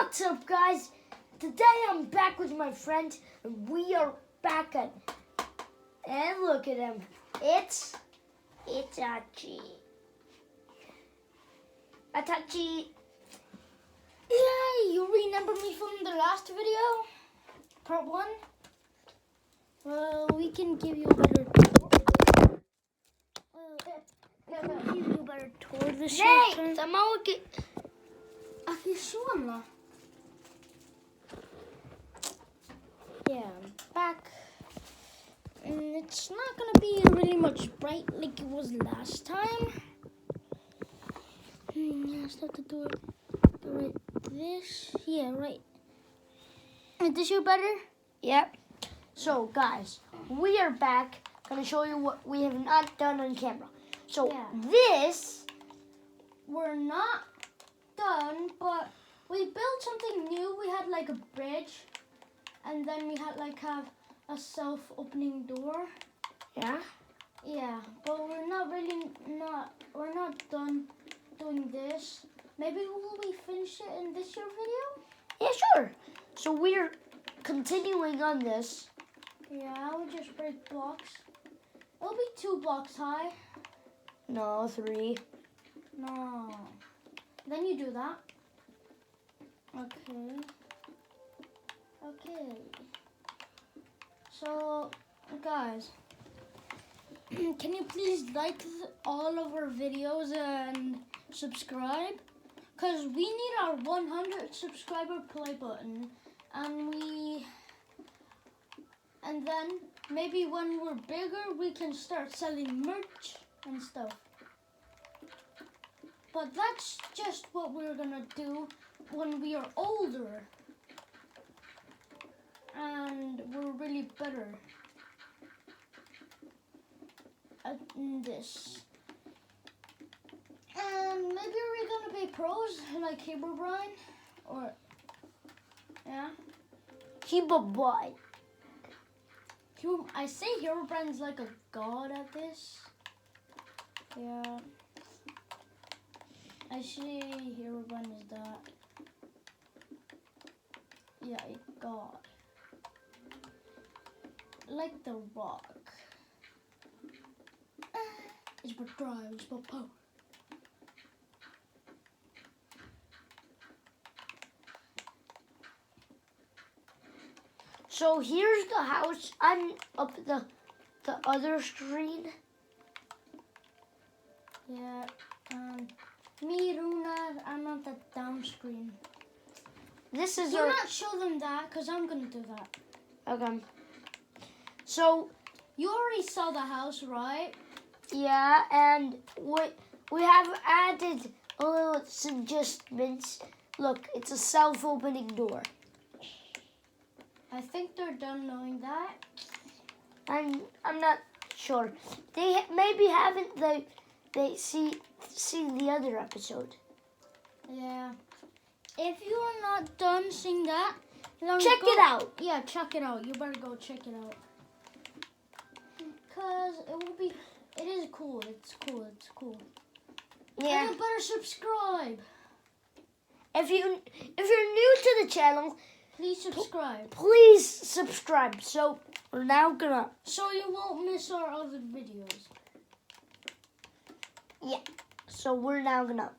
What's up, guys? Today I'm back with my friend, and we are back at. And look at him. It's Itachi. Itachi. Yay! You remember me from the last video? Part 1? Well, we can give you a better tour. Give you a better tour this Nej, time. sama åker. Akishona. Yeah, I'm back. And it's not gonna be really much bright like it was last time. Yeah, I still have to do it this. Yeah, right. Is this your better? Yep. So, guys, we are back. Gonna show you what we have not done on camera. So, Yeah. this. We're not done, but we built something new. We had like a bridge, and then we had like have a self-opening door. Yeah. Yeah, but we're not done doing this. Maybe will we finish it in this year video? Yeah, sure. So, we're continuing on this. Yeah, I would just break blocks. It'll be 2 blocks high. No, 3. No. Then you do that. Okay. Okay. So, guys, can you please like all of our videos and subscribe? Because we need our 100 subscriber play button. And then maybe when we're bigger, we can start selling merch and stuff. But that's just what we're gonna do when we are older. And we're really better at this. And maybe we're gonna be pros like Herobrine. Or, yeah. Boy. I say Herobrine's like a god at this. Yeah. I say Herobrine is that. Yeah, a god. Like the Rock. It's what drives my power. So here's the house. I'm up the other screen. Yeah. Me, Runa, I'm on the down screen. This is Do our. not show them that, because I'm going to do that. Okay. So You already saw the house, right? yeah, and we have added a little adjustments. Look, it's a self-opening door. I think they're done knowing that. I'm not sure. They maybe haven't they seen the other episode. Yeah. If you are not done seeing that, then Check it out. Yeah, check it out. You better go check it out. Because it is cool. It's cool. Yeah. And you better subscribe. If you're new to the channel, Please subscribe. please subscribe. So we're now gonna. So you won't miss our other videos. Yeah. So we're now gonna.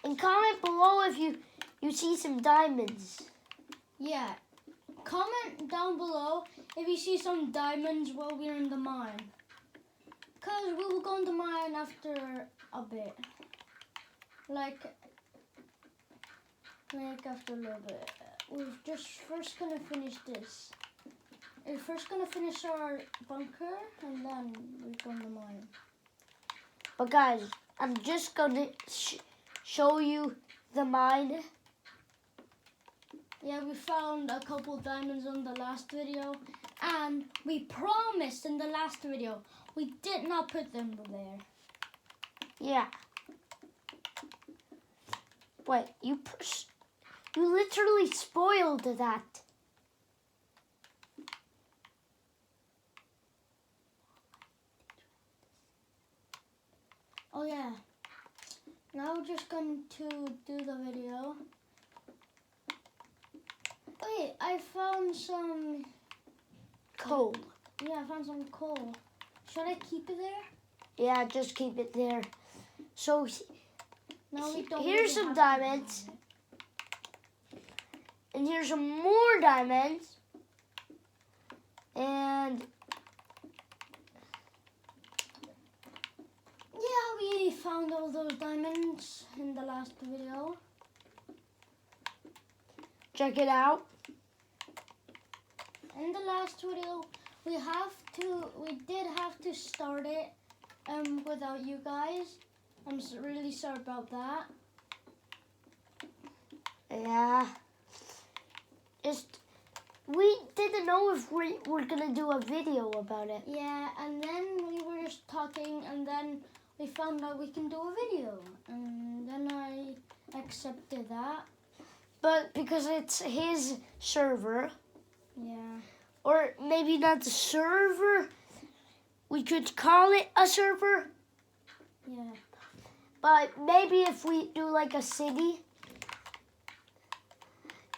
And comment below if you see some diamonds. Yeah. Comment down below if you see some diamonds while we're in the mine. Because we will go in the mine after a bit. Like after a little bit. We're just first going to finish this. We're first going to finish our bunker and then we go in the mine. But guys, I'm just gonna show you the mine. Yeah, we found a couple diamonds on the last video. And we promised in the last video we did not put them there. Yeah. Wait, you literally spoiled that. Oh yeah. Now we're just going to do the video. Wait, I found some coal. Yeah, I found some coal. Should I keep it there? Yeah, just keep it there. So No, we don't. here's really some have diamonds. And here's some more diamonds. And yeah, we found all those diamonds in the last video. check it out. In the last video, we did have to start it without you guys. I'm really sorry about that. Yeah. We didn't know if we were gonna do a video about it. Yeah, and then we were just talking, and then we found out we can do a video, and then I accepted that. But because it's his server, Yeah. or maybe not the server, we could call it a server. Yeah. But maybe if we do like a city,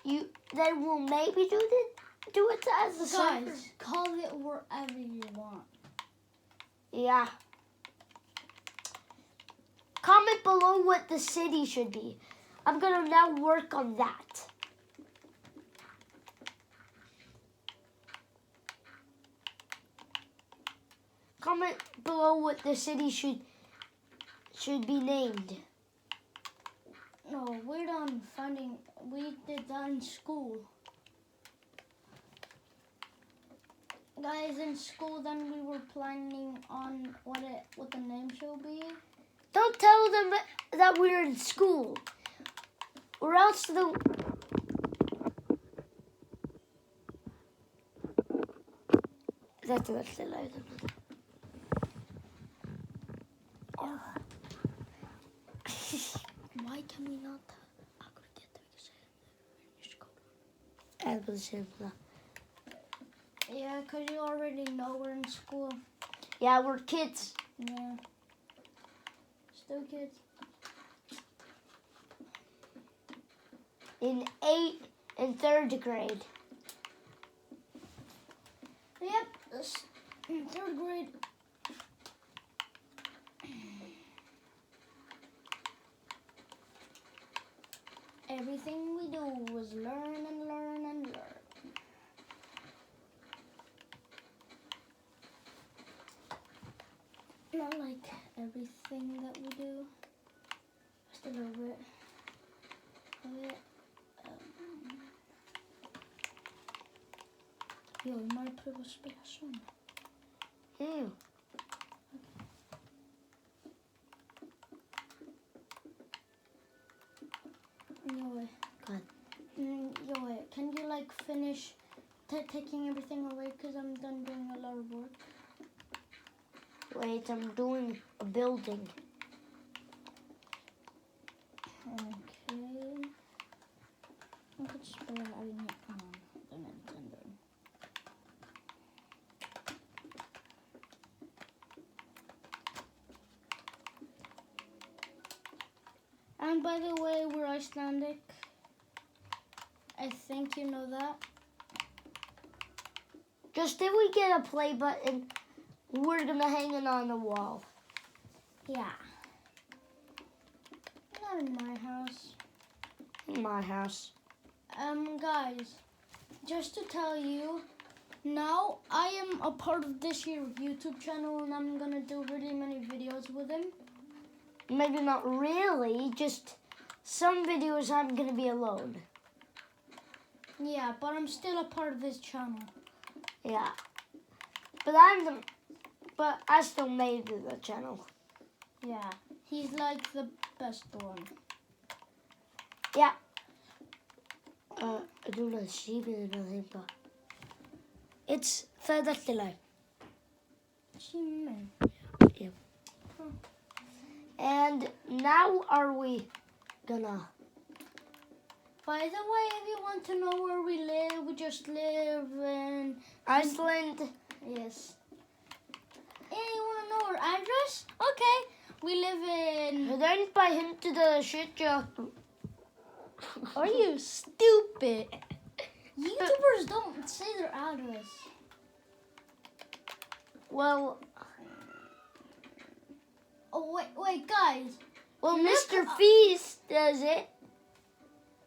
then we'll maybe do it as a server. Guys, call it wherever you want. Yeah. Comment below what the city should be. I'm gonna now work on that. Comment below what the city should be named. No, we're done finding. We did that in school. Guys, in school, then we were planning on what the name should be. Don't tell them that we're in school, or else That's the loud. Why can we not? Yeah, because you already know we're in school. Yeah, we're kids. Yeah. Still kids. In 8th and 3rd grade. Yep, in 3rd grade. Everything we do was learn and learn and learn. Not like everything that we do. Just a little bit of it. Yo, mal pruebo inspiración. Ew. Yo, Good. Yo, can you like finish taking everything away? Because I'm done doing a lot of work. Wait, I'm doing a building. Okay. Jag kan spela in the Nintendo. And by the way, we're Icelandic. I think you know that. Just if we get a play button, we're gonna hang it on the wall. Yeah. Not in my house. In my house. Guys, just to tell you, now I am a part of this here YouTube channel, and I'm gonna do really many videos with him. Maybe not really, just some videos I'm gonna be alone. Yeah, but I'm still a part of his channel. Yeah. But I still made the channel. Yeah, he's like the best one. Yeah. I don't know sheep or nothing, but it's Fedaktilai. Chimmen. Yeah. And now are we gonna? By the way, if you want to know where we live, we just live in Iceland. Yes. And you want to know our address? Okay. We live in. Don't buy into the shit job. Are you stupid? YouTubers don't say their address. Well, Oh wait, guys. well, Look Mr. up. Feast does it.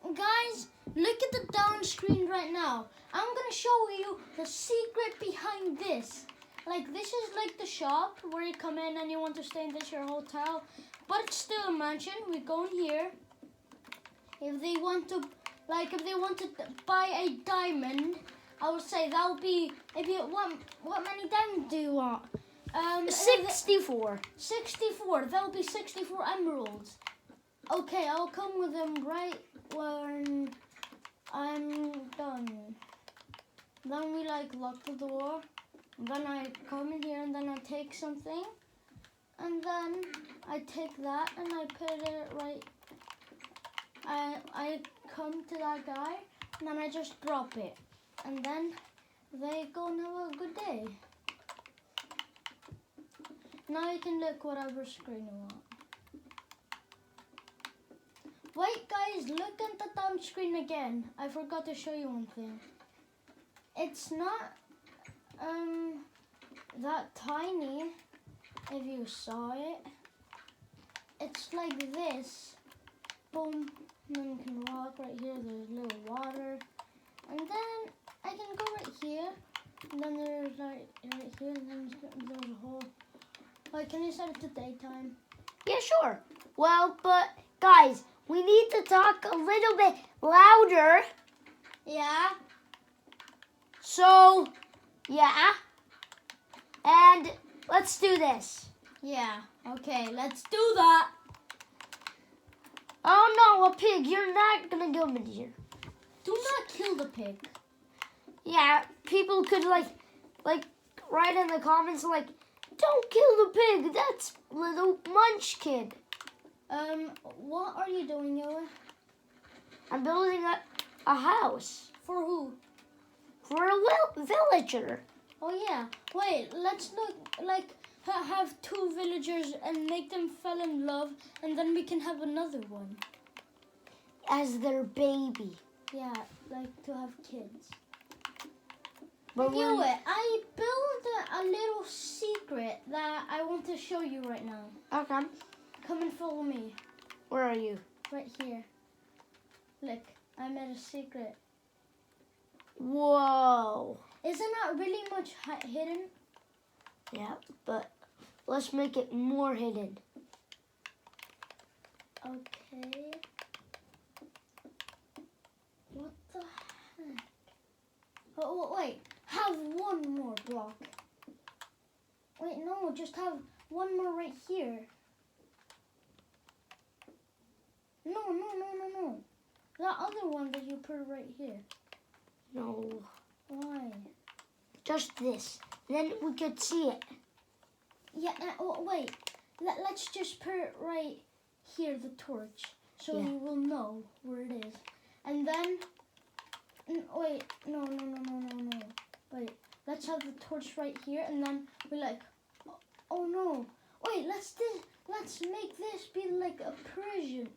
Guys, look at the down screen right now. I'm gonna show you the secret behind this. Like, this is like the shop where you come in and you want to stay in this your hotel, but it's still a mansion. We go in here. If they want to buy a diamond, I would say that would be, if you want, what many diamonds do you want? 64. 64. That would be 64 emeralds. Okay, I'll come with them right when I'm done. Then we like lock the door. Then I come in here and then I take something. And then I take that and I put it right. I come to that guy and then I just drop it. And then they go and have a good day. Now you can look whatever screen you want. Wait guys, look at the down screen again. I forgot to show you one thing. It's not that tiny if you saw it. It's like this. Boom. And then you can walk right here. There's a little water. And then I can go right here. And then there's like right here. And then there's a whole. Wait, can you set it to daytime? Yeah, sure. Well, but guys, we need to talk a little bit louder. Yeah. So, yeah. And let's do this. Yeah. Okay, let's do that. Oh no, a pig. You're not gonna go in here. Do not kill the pig. Yeah, people could like write in the comments like, don't kill the pig. That's little Munchkin. What are you doing, Yoa? I'm building a house For who? for a villager. Oh yeah. Wait, let's look like have two villagers and make them fall in love, and then we can have another one. As their baby. Yeah, like to have kids. But You know we're- what? I built a little secret that I want to show you right now. Okay. Come and follow me. Where are you? Right here. Look, I made a secret. Whoa. Isn't that really much hidden? Yeah, but let's make it more hidden. Okay. What the heck? Oh, wait. Have one more block. Wait, no, just have one more right here. No. That other one that you put right here. No, Why? just this. Then we could see it. Yeah, wait. Let's just put it right here, the torch, so Yeah. you will know where it is. And then, wait, no. Wait, let's have the torch right here, and then we like, oh no. Wait, let's make this be like a prison.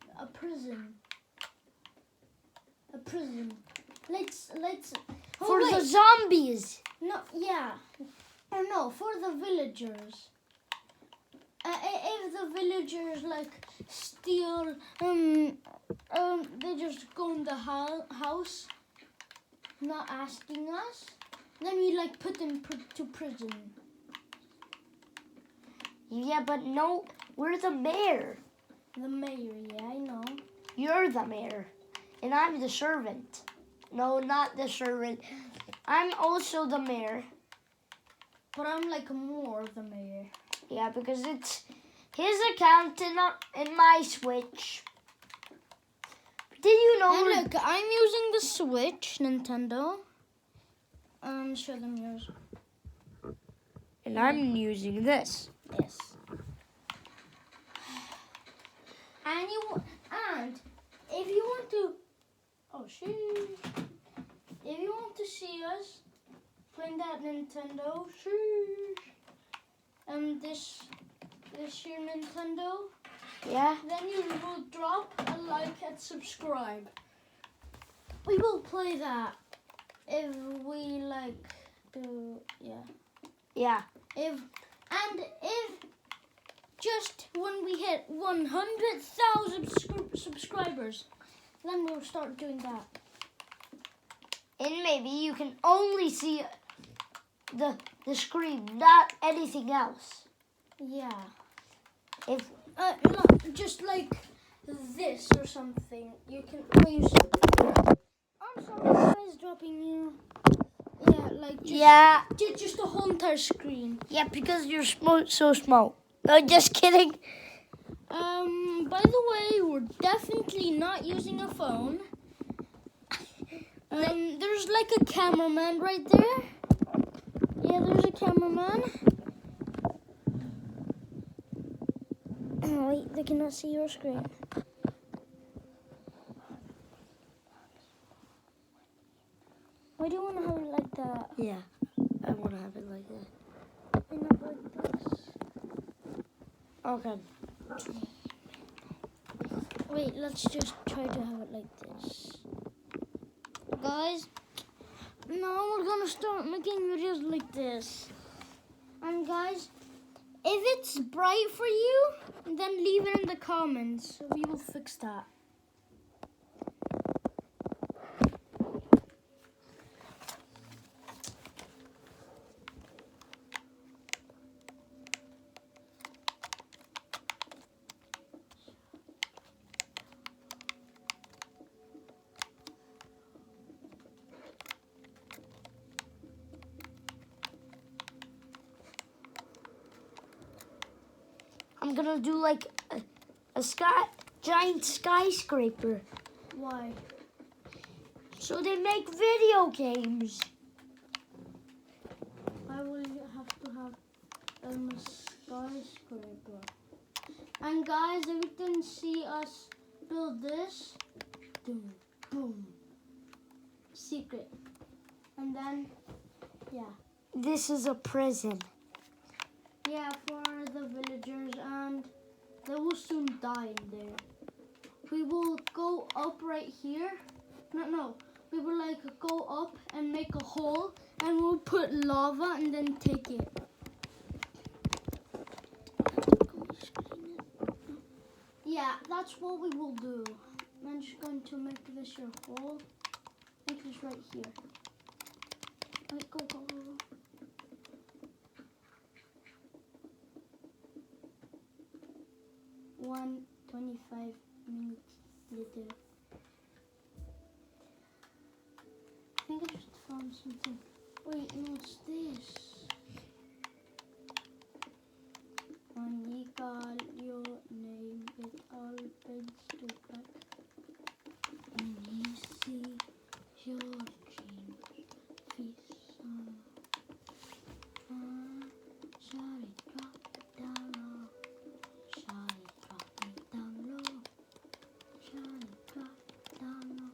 Let's. Oh, For wait. the zombies. No, yeah. Or no, for the villagers. If the villagers like steal, they just go in the house, not asking us. Then we like put them to prison. Yeah, but no, we're the mayor. The mayor, yeah, I know. You're the mayor. And I'm the servant. No, not the servant. I'm also the mayor. But I'm like more the mayor. Yeah, because it's his account and my Switch. Did you know? And look, I'm using the Switch, Nintendo. Show them yours. And I'm using this. Yes. And if you want to, if you want to see us playing that Nintendo, this this your Nintendo, Yeah? then you will drop a like and subscribe. We will play that if we do, yeah. Yeah. If just when we hit 100,000 subscribers, then we'll start doing that. And maybe you can only see the screen, not anything else. Yeah. If Not just like this or something. You can. I'm sorry, guys, dropping you. Yeah, like just the whole entire screen. Yeah, because you're so small. No, just kidding. By the way, we're definitely not using a phone. There's like a cameraman right there. Yeah, there's a cameraman. Oh, wait, they cannot see your screen. Why do you want to have it like that? Yeah, I want to have it like that. And not like this. Okay. Wait, let's just try to have it like this. Guys, now we're gonna start making videos like this. And guys, if it's bright for you, then leave it in the comments. We will fix that. I'm gonna do like a giant skyscraper. Why? So they make video games. I will have to have a skyscraper. And guys, if you can see us build this, boom, boom, secret. And then, yeah. This is a prison. Yeah, for the villagers, and they will soon die in there. We will go up right here. No. We will like go up and make a hole, and we'll put lava and then take it. Yeah, that's what we will do. I'm just going to make this your hole. Make this right here. Right, go. 1:25 minutes later. I think I just found something. Wait, no, it's this. When you call your name, it all bends to black. When you see your dream face on. Shall it drop down low? Shall it drop down low? Shall it drop down low?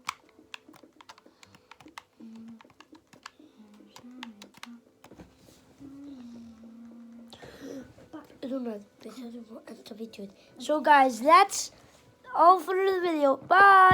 I don't know. So guys, that's all for the video. Bye.